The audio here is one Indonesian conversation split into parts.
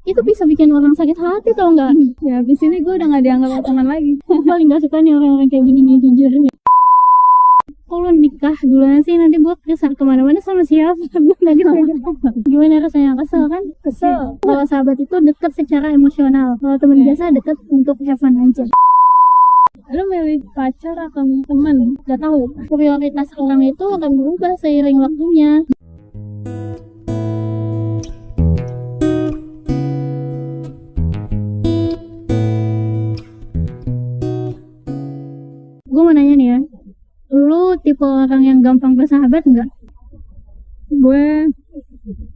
itu bisa bikin orang sakit hati tau nggak? Ya abis ini gue udah gak dianggap teman lagi. Paling nggak suka nih orang-orang kayak gini nih, jujur. Kalau nikah duluan sih nanti gue kesal kemana-mana sama siapa. Gimana rasanya? Kesel kan? Kesel. Kalau sahabat itu dekat secara emosional, kalau teman biasa dekat untuk have fun aja. Lu milih pacar atau teman? Gak tahu, prioritas orang itu akan berubah seiring waktunya. Gue mau nanya nih ya, lu tipe orang yang gampang bersahabat nggak? Gue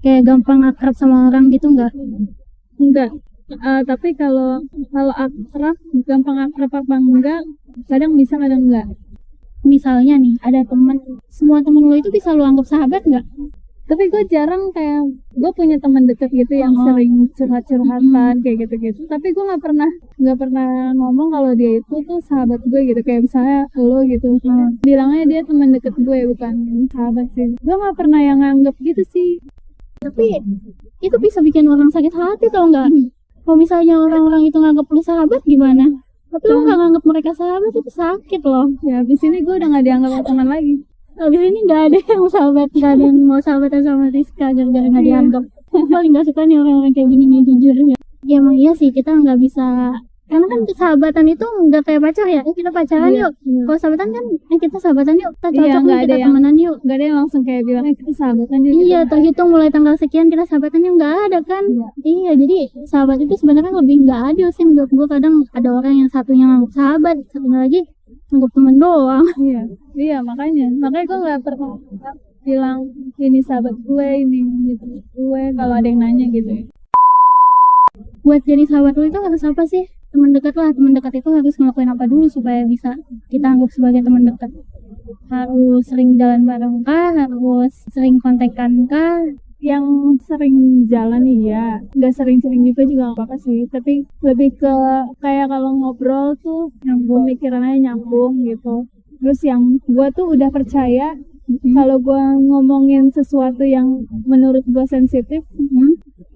Kayak gampang akrab sama orang gitu nggak? enggak. Tapi kalau akrab, gampang akrab apa enggak, kadang bisa kadang enggak. Misalnya nih, ada teman, semua temen lu itu bisa lu anggap sahabat nggak? Tapi gue jarang kayak, gue punya teman deket gitu yang sering curhat-curhatan kayak gitu-gitu. Tapi gue nggak pernah ngomong kalau dia itu tuh sahabat gue gitu. Kayak misalnya lo gitu, bilangnya dia teman deket gue bukan sahabat sih. Gue nggak pernah yang nganggep gitu sih. Tapi itu bisa bikin orang sakit hati tau nggak? Kalau misalnya orang-orang itu nganggap lu sahabat gimana? Tapi lu nggak nganggap mereka sahabat, itu sakit loh. Ya abis ini gue udah gak dianggap teman lagi. Abis ini nggak ada yang sahabat, nggak ada yang mau sahabatan sama Rizka gara-gara nggak dianggap. Paling nggak suka nih orang-orang kayak gini nih, jujur ya. Ya emang iya sih, kita nggak bisa, karena kan sahabatan itu nggak kayak pacar ya. Kita pacaran yuk. Kalau sahabatan kan, kita sahabatan yuk. Kita cocok nih, kita temenan yuk. Gak ada yang langsung kayak bilang kita sahabatan yuk. Iya, terhitung mulai tanggal sekian kita sahabatan yuk, nggak ada kan? Iya, jadi sahabat itu sebenarnya lebih nggak adil sih menurut gue. Kadang ada orang yang satunya nganggap sahabat, satunya lagi nganggap temen doang. Iya makanya gue nggak pernah bilang ini sahabat gue, ini gitu gue kalau ada yang nanya gitu ya. Buat jadi sahabat lu itu harus apa sih? Teman dekat lah, teman dekat itu harus ngelakuin apa dulu supaya bisa kita anggap sebagai teman dekat? Harus sering jalan bareng kah? Harus sering kontekan kah? Yang sering jalan iya, nggak sering-sering juga nggak apa-apa sih, tapi lebih ke kayak kalau ngobrol tuh nyambung, pikirannya nyambung gitu. Terus yang gue tuh udah percaya kalau gue ngomongin sesuatu yang menurut gue sensitif,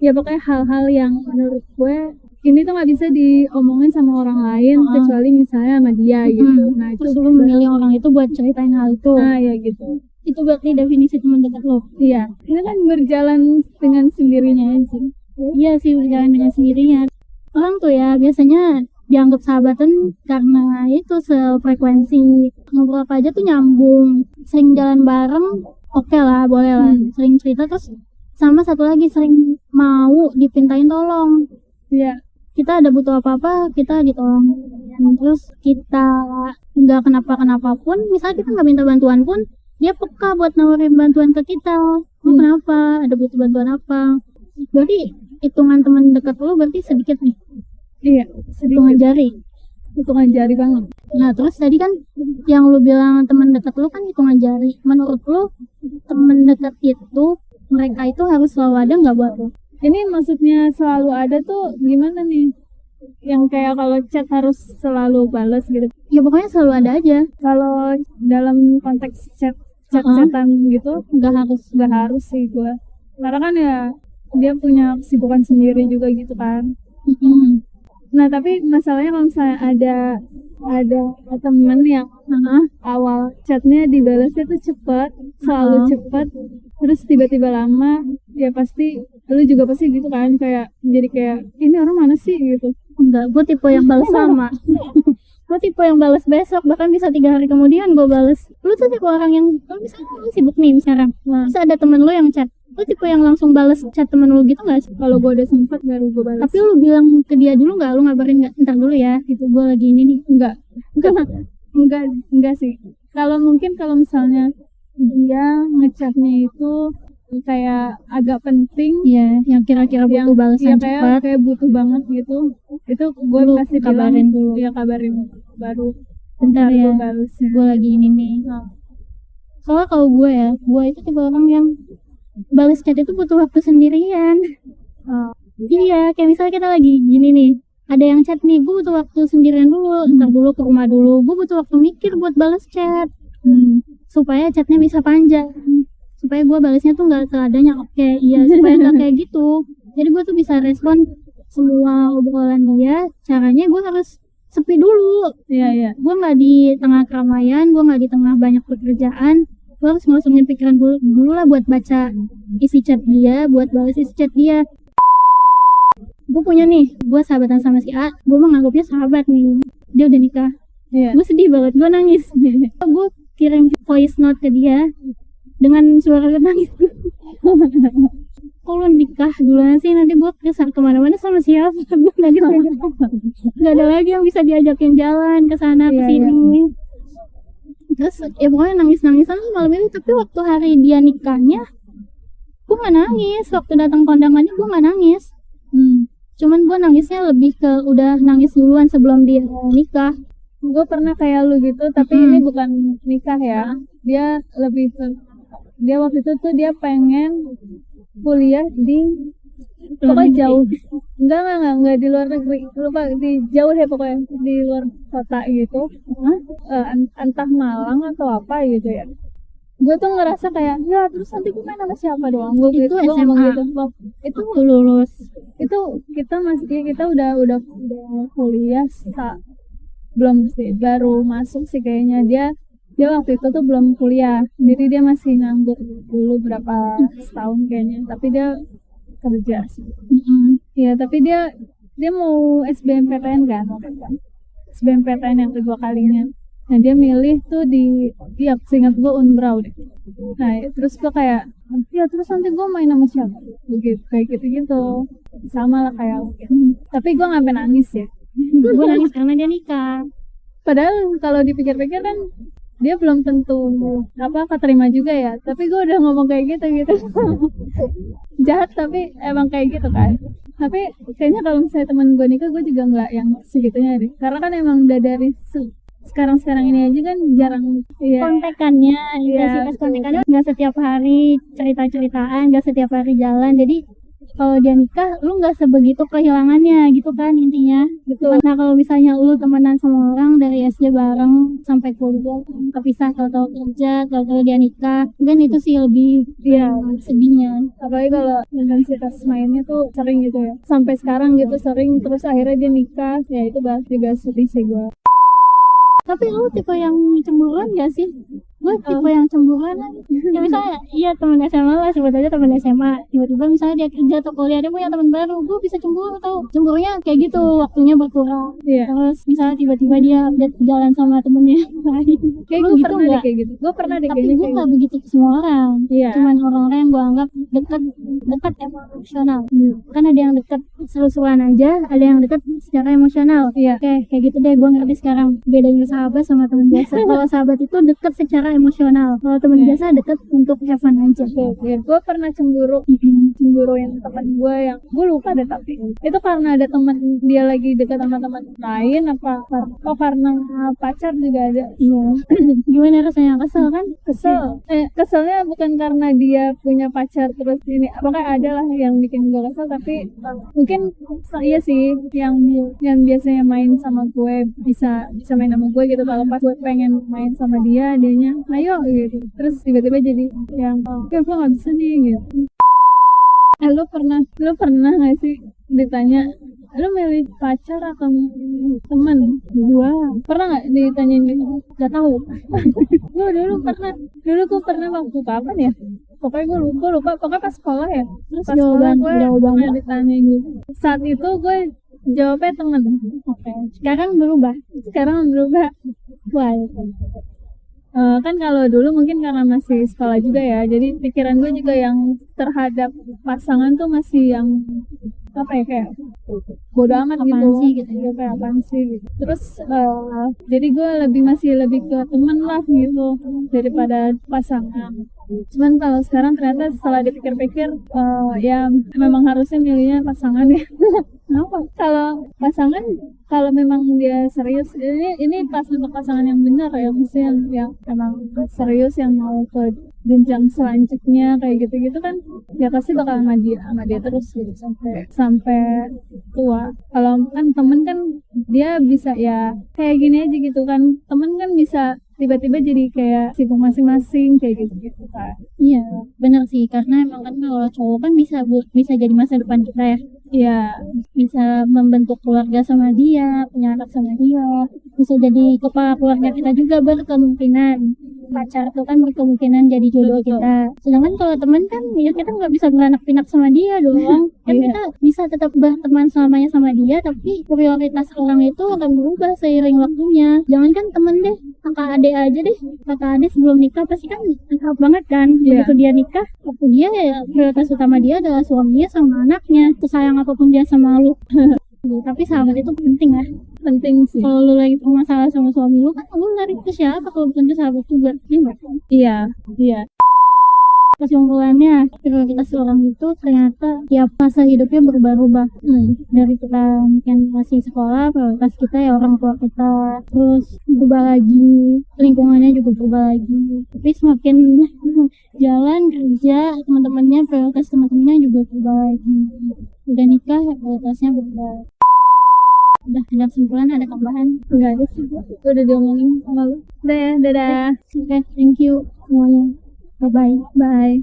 ya pokoknya hal-hal yang menurut gue ini tuh nggak bisa diomongin sama orang lain kecuali misalnya sama dia gitu. Nah terus lu memilih orang itu buat ceritain hal itu. Nah ya gitu. Itu berarti definisi teman dekat lo. Iya, ini kan berjalan dengan sendirinya aja. Iya sih, berjalan dengan sendirinya. Orang tuh ya biasanya dianggap sahabatan karena itu sefrekuensi, ngobrol apa aja tuh nyambung, sering jalan bareng, oke lah, boleh lah, sering cerita, terus sama satu lagi sering mau dipintain tolong. Iya. Kita ada butuh apa-apa, kita ditolong. Terus kita nggak kenapa-kenapa pun, misalnya kita nggak minta bantuan pun, dia peka buat nawarin bantuan ke kita. Kenapa? Ada butuh bantuan apa? Berarti hitungan teman dekat lu berarti sedikit nih. Iya, hitungan jari banget. Nah terus tadi kan yang lu bilang teman dekat lu kan hitungan jari. Menurut lu teman dekat itu, mereka itu harus selalu ada nggak buat lu? Ini maksudnya selalu ada tuh gimana nih? Yang kayak kalau chat harus selalu balas gitu? Ya pokoknya selalu ada aja. Kalau dalam konteks chat-chatan gitu nggak harus sih gue. Karena kan ya dia punya kesibukan sendiri juga gitu kan. Nah tapi masalahnya kalau misalnya ada temen yang awal chatnya dibalasnya tuh cepat, selalu cepat, terus tiba-tiba lama, ya pasti lu juga pasti gitu kan, kayak jadi kayak ini orang mana sih gitu. Enggak, gue tipe yang balas sama. Gue tipe yang balas besok, bahkan bisa 3 hari kemudian gue balas. Lu tuh tipe orang yang, kalau misalnya lu sibuk nih sekarang, terus ada temen lu yang chat, lu tipe yang langsung balas chat temen lu gitu gak sih? Kalau gue udah sempet baru gue balas. Tapi lu bilang ke dia dulu gak? Lu ngabarin gak? Ntar dulu ya, gitu, gue lagi ini nih. Enggak sih. Kalau misalnya dia ngechatnya itu kayak agak penting, ya, yang kira-kira butuh balasan cepat, kayak butuh banget gitu, itu gue pasti kabarin dulu. Ya kabarin baru. Bentar ya, gue lagi ini nih. Soalnya kalau gue itu tipe orang yang balas chat itu butuh waktu sendirian. Iya, kayak misalnya kita lagi gini nih, ada yang chat nih, gue butuh waktu sendirian dulu, ntar dulu ke rumah dulu, gue butuh waktu mikir buat balas chat, supaya chatnya bisa panjang, supaya gue balasnya tuh nggak seadanya. Oke, iya, supaya nggak kayak gitu. Jadi gue tuh bisa respon semua obrolan dia, caranya gue harus sepi dulu. Iya. Gue nggak di tengah keramaian, gue nggak di tengah banyak pekerjaan, gue harus ngosongin pikiran dulu lah buat baca isi chat dia, buat balas isi chat dia. Gue punya nih, gue sahabatan sama si A, gue menganggapnya sahabat nih, dia udah nikah. Gue sedih banget, gue nangis. Gue kirim voice note ke dia dengan suara nangis. Kalau nikah duluan sih, nanti gue kesana kemana-mana sama siapa? Nangis aja. Gak ada lagi yang bisa diajakin jalan ke sana ke sini. Terus ya pokoknya nangis-nangisan malam itu. Tapi waktu hari dia nikahnya, gue gak nangis. Waktu datang kondangannya gue gak nangis. Cuman gue nangisnya lebih ke udah nangis duluan sebelum dia nikah. Gue pernah kayak lu gitu, tapi ini bukan nikah ya. Dia lebih ke, dia waktu itu tuh dia pengen kuliah di pokoknya jauh, enggak di luar negeri, lupa, di jauh deh pokoknya, di luar kota gitu. Entah Malang atau apa gitu ya. Gue tuh ngerasa kayak ya terus nanti gue main sama siapa doang. Gue itu gitu, SMA gitu. Itu lulus, itu kita udah kuliah belum sih, baru masuk sih kayaknya. Dia waktu itu tuh belum kuliah, jadi dia masih nganggur dulu berapa setahun kayaknya, tapi dia kerja sih. Ya tapi dia mau SBMPTN kan, SBMPTN yang kedua kalinya. Nah dia milih tuh dia seingat gue Unbrau deh. Nah terus gue kayak ya terus nanti gue main sama siapa begitu, kayak gitu sama lah kayak tapi gue nggak nangis ya. Gue nangis karena dia nikah. Padahal kalau dipikir-pikir kan dia belum tentu keterima juga ya, tapi gue udah ngomong kayak gitu jahat tapi emang kayak gitu kan. Tapi kayaknya kalau misalnya temen gue nikah, gue juga nggak yang segitunya deh, karena kan emang udah dari sekarang ini aja kan jarang kontekannya, intensitas kontekannya nggak setiap hari cerita-ceritaan, nggak setiap hari jalan. Jadi kalau dia nikah, lu nggak sebegitu kehilangannya gitu kan intinya. Betul. Nah kalau misalnya lu temenan sama orang dari SD bareng sampai kuliah, kepisah tahu-tahu kerja, tahu-tahu dia nikah, kan itu sih lebih sedihnya. Apalagi kalau intensitas mainnya tuh sering gitu ya, sampai sekarang gitu sering, terus akhirnya dia nikah, ya itu juga sedih sih gue. Tapi lu tipe yang cemburuan gak sih? Gue tipe yang cemburuan. Ya misalnya, iya temen SMA lah, sebut aja temen SMA. Tiba-tiba misalnya dia kerja atau kuliah, dia punya teman baru, gue bisa cemburu tau. Cemburunya kayak gitu, waktunya berkurang. Terus misalnya tiba-tiba dia update jalan sama temennya lain. Kayak gue gitu pernah kayak gitu. Gue pernah deh kayak gitu. Tapi gue gak begitu ke semua orang. Cuman orang-orang yang gue anggap dekat emosional. Kan ada yang dekat seru-seruan aja, ada yang dekat secara emosional. Kayak gitu deh, gue ngerti sekarang bedanya sahabat sama teman biasa. Kalau sahabat itu dekat secara emosional, kalau teman biasa dekat untuk have fun aja. Gue pernah cemburu yang teman gue yang gue lupa deh, tapi itu karena ada teman dia lagi dekat sama teman lain apa karena pacar juga ada. Gimana rasanya? Kesel kan? Keselnya bukan karena dia punya pacar terus ini, apakah ada lah yang bikin gue kesel, tapi mungkin iya sih yang biasanya main sama gue bisa main sama gue gitu, kalau pas gue pengen main sama dianya ayo gitu, terus tiba-tiba jadi yang gue nggak bisa nih gitu. Lu pernah nggak sih ditanya lu milih pacar atau teman? Gua pernah nggak ditanyain gitu? Gak tahu. Dulu pernah waktu kapan ya, pokoknya gue lupa pokoknya pas sekolah ya, terus pas jawabannya ditanyain gitu. Saat itu gue jawabnya teman. Sekarang berubah. Wah, kan kalau dulu mungkin karena masih sekolah juga ya, jadi pikiran gue juga yang terhadap pasangan tuh masih yang kayak bodo amat gitu ya, kayak apaan sih gitu. Terus jadi gue masih lebih ke temen lah gitu daripada pasangan. Cuman kalau sekarang ternyata setelah dipikir-pikir ya memang harusnya milihnya pasangan ya. Kenapa? Kalau pasangan, kalau memang dia serius, ini pas untuk pasangan yang benar ya, maksudnya yang emang serius, yang mau ke jenjang selanjutnya kayak gitu kan, ya pasti bakal sama dia terus gitu sampai tua. Kalau kan temen kan dia bisa ya kayak gini aja gitu kan, temen kan bisa tiba-tiba jadi kayak sibuk masing-masing kayak gitu kan. Iya benar sih, karena emang kan kalau cowok kan bisa jadi masa depan kita ya. Iya. Bisa membentuk keluarga sama dia, punya anak sama dia, bisa jadi kepala keluarga kita juga berkemungkinan. Pacar tuh kan berkemungkinan jadi jodoh kita. Sedangkan kalau teman kan ya kita nggak bisa beranak pinak sama dia dong. Kan Iya. kita bisa tetap berteman selamanya sama dia, tapi prioritas orang itu akan berubah seiring waktunya. Jangankan temen deh, kakak adik aja deh. Kakak adik sebelum nikah pasti kan akrab banget kan. Iya. Begitu dia nikah, waktu dia ya prioritas utama dia adalah suaminya sama anaknya. Sesayang apapun dia sama lu. Tapi sahabat itu penting lah. Penting sih. Kalau lu lagi masalah sama suami lu kan lu lari ke siapa kalau bukan ke sahabat juga? Iya nggak? Iya. Iya. Kesimpulannya, prioritas orang itu ternyata tiap fase hidupnya berubah-ubah. Dari kita mungkin masih sekolah, prioritas kita ya orang tua kita, terus berubah lagi, lingkungannya juga berubah lagi. Tapi semakin jalan kerja, teman-temannya, prioritas teman-temannya juga berubah lagi. Udah nikah, ya prioritasnya berubah. Udah ada kesimpulan, ada tambahan? Enggak ada sih. Udah diomongin sama lu. Udah ya, dadah. Oke, thank you semuanya. Bye-bye. Bye.